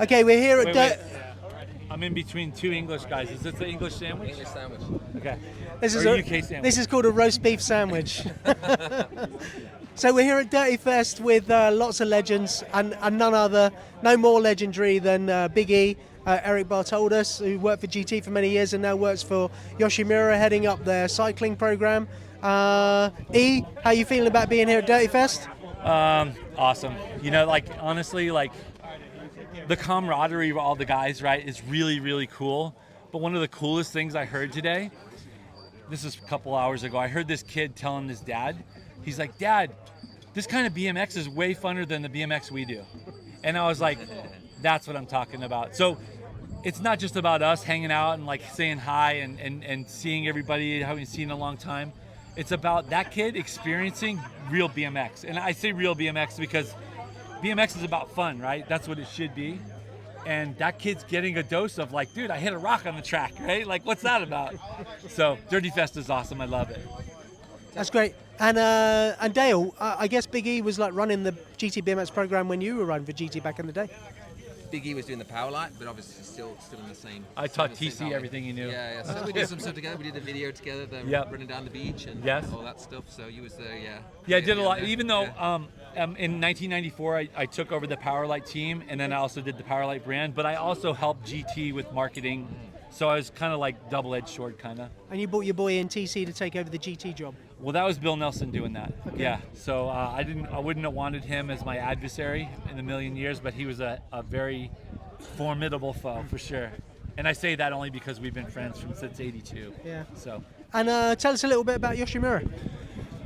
Okay, we're here at Wait. I'm in between two English guys. Is this the English sandwich? English sandwich. Okay. This is Or a UK sandwich. This is called a roast beef sandwich. So we're here at DIRTYFEST with lots of legends, and no more legendary than Big E, Erick Bartoldus, who worked for GT for many years and now works for Yoshimura, heading up their cycling program. E, how you feeling about being here at DIRTYFEST? Awesome. Honestly, the camaraderie of all the guys, right, is really, really cool. But one of the coolest things I heard today, this is a couple hours ago, I heard this kid telling his dad, he's like, "Dad, this kind of BMX is way funner than the BMX we do." And I was like, that's what I'm talking about. So it's not just about us hanging out and saying hi and seeing everybody I haven't seen in a long time. It's about that kid experiencing real BMX. And I say real BMX because BMX is about fun, right? That's what it should be. And that kid's getting a dose of dude, I hit a rock on the track, right? What's that about? So DIRTYFEST is awesome. I love it. That's great. And Dale, I guess Big E was running the GT BMX program when you were running for GT back in the day. Big E was doing the Powerlite, but obviously still in the same. I taught TC everything he knew. Yeah. So we did some stuff together. We did a video together, running down the beach and all that stuff. So you was there, yeah. Yeah, I did a lot. Even though in 1994 I took over the Powerlite team, and then I also did the Powerlite brand. But I also helped GT with marketing, so I was kind of double-edged sword, kind of. And you brought your boy in TC to take over the GT job. Well, that was Bill Nelson doing that. Okay. Yeah. So I wouldn't have wanted him as my adversary in a million years, but he was a very formidable foe for sure. And I say that only because we've been friends since '82. Yeah. So. And tell us a little bit about Yoshimura.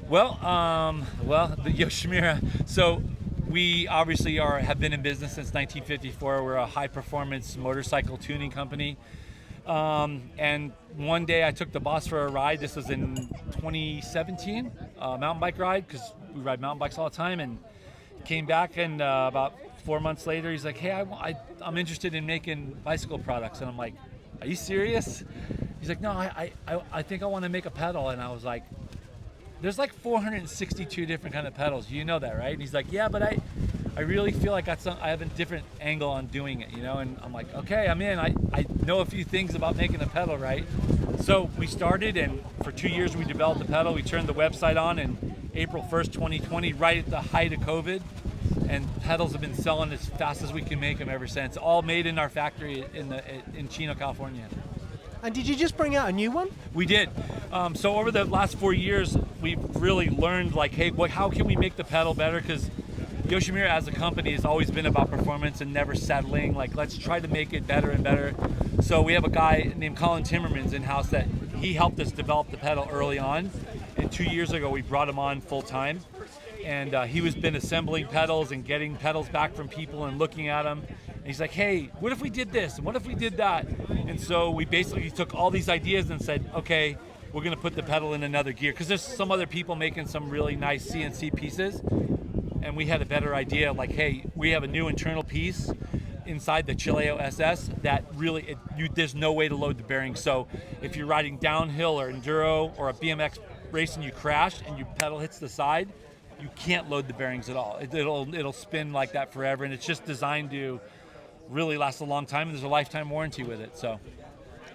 Well, the Yoshimura. So we obviously have been in business since 1954. We're a high-performance motorcycle tuning company. And one day I took the boss for a ride. This was in 2017, mountain bike ride, because we ride mountain bikes all the time, and came back, and about 4 months later he's like, "Hey, I'm interested in making bicycle products." And I'm like, "Are you serious?" He's like, "No, I think I want to make a pedal." And I was like, "There's 462 different kind of pedals. You know that, right?" And he's like, "Yeah, but I really feel like I have a different angle on doing it, And I'm like, "Okay, I'm in. I know a few things about making a pedal, right?" So we started, and for 2 years we developed the pedal. We turned the website on in April 1st, 2020, right at the height of COVID. And pedals have been selling as fast as we can make them ever since. All made in our factory in Chino, California. And did you just bring out a new one? We did. So over the last 4 years, we've really learned hey, how can we make the pedal better? Because Yoshimura as a company has always been about performance and never settling. Let's try to make it better and better. So we have a guy named Colin Timmermans in-house that he helped us develop the pedal early on. And 2 years ago, we brought him on full time. And he was been assembling pedals and getting pedals back from people and looking at them. And he's like, "Hey, what if we did this? And what if we did that?" And so we basically took all these ideas and said, "Okay, we're going to put the pedal in another gear." Because there's some other people making some really nice CNC pieces. And we had a better idea, hey, we have a new internal piece inside the Chileo SS that really, there's no way to load the bearings. So if you're riding downhill or enduro or a BMX race and you crash and your pedal hits the side, you can't load the bearings at all. It'll spin like that forever, and it's just designed to really last a long time, and there's a lifetime warranty with it. So.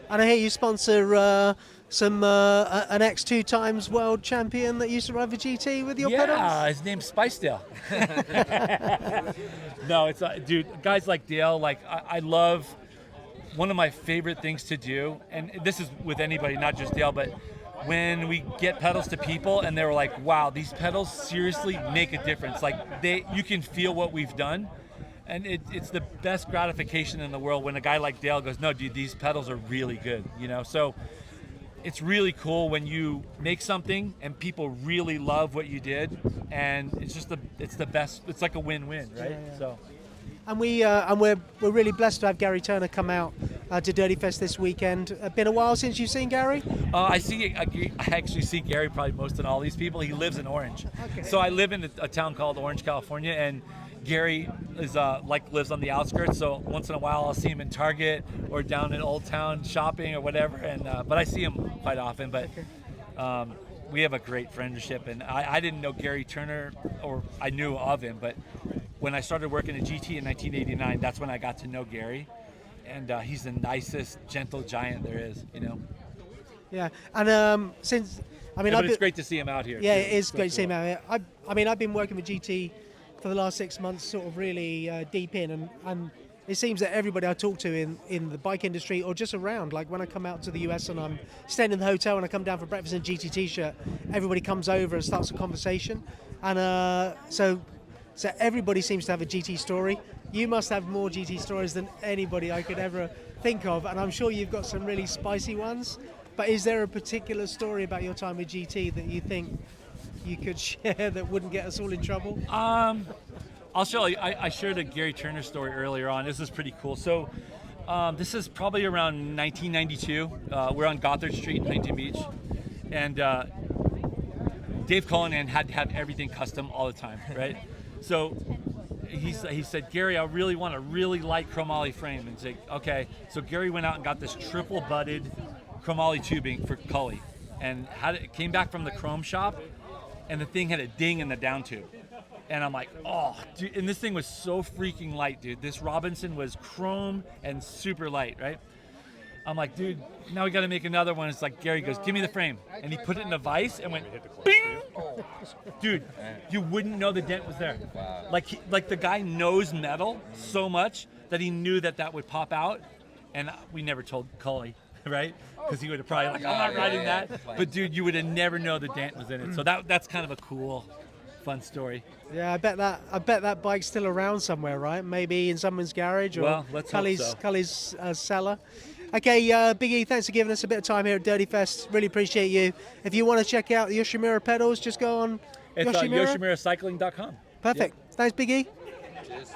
And I hear you sponsor an X2 times world champion that used to ride for GT with your pedals? Yeah, his name's Spice-Dale. No, it's dude, guys like Dale, I love, one of my favorite things to do, and this is with anybody, not just Dale, but when we get pedals to people and they're like, "Wow, these pedals seriously make a difference." You can feel what we've done. And it's the best gratification in the world when a guy like Dale goes, "No, dude, these pedals are really good," So it's really cool when you make something and people really love what you did, and it's the best. It's like a win-win, right? Yeah. So. And we're really blessed to have Gary Turner come out to DIRTYFEST this weekend. Been a while since you've seen Gary? I actually see Gary probably most than all these people. He lives in Orange, okay. So I live in a town called Orange, California, and Gary is lives on the outskirts, so once in a while I'll see him in Target or down in Old Town shopping or whatever. And but I see him quite often. But we have a great friendship, and I didn't know Gary Turner, or I knew of him, but when I started working at GT in 1989, that's when I got to know Gary. And he's the nicest, gentle giant there is, you know. Yeah, and since, I mean, but it's great to see him out here. Yeah, it is great to see him out here. I mean, I've been working with GT for the last 6 months, sort of really deep in, and it seems that everybody I talk to in the bike industry or just around, like when I come out to the US and I'm staying in the hotel and I come down for breakfast in a GT t-shirt, everybody comes over and starts a conversation, and so everybody seems to have a GT story. You must have more GT stories than anybody I could ever think of, and I'm sure you've got some really spicy ones. But is there a particular story about your time with GT that you think you could share that wouldn't get us all in trouble? I'll show you. I shared a Gary Turner story earlier on. This is pretty cool. So this is probably around 1992. We're on Gothard Street in Huntington Beach. And Dave Cullinan had to have everything custom all the time, right? So he said, Gary, I really want a really light chromoly frame. And say, okay. So Gary went out and got this triple butted chromoly tubing for Cully, and came back from the chrome shop, and the thing had a ding in the down tube. And I'm like, oh, dude, and this thing was so freaking light, dude. This Robinson was chrome and super light, right? I'm like, dude, now we got to make another one. It's like, Gary goes, give me the frame. And he put it in a vise and went, bing! Dude, you wouldn't know the dent was there. Like the guy knows metal so much that he knew that would pop out. And we never told Cully, right? Because he would have probably like, I'm not riding that. But dude, you would have never known the dent was in it. So that's kind of a cool, fun story. Yeah, I bet that bike's still around somewhere, right? Maybe in someone's garage or Cully's cellar. Okay, Big E, thanks for giving us a bit of time here at DIRTYFEST. Really appreciate you. If you want to check out the Yoshimura pedals, just go on It's YoshimuraCycling.com. Perfect. Yep. Thanks, Big E. Cheers.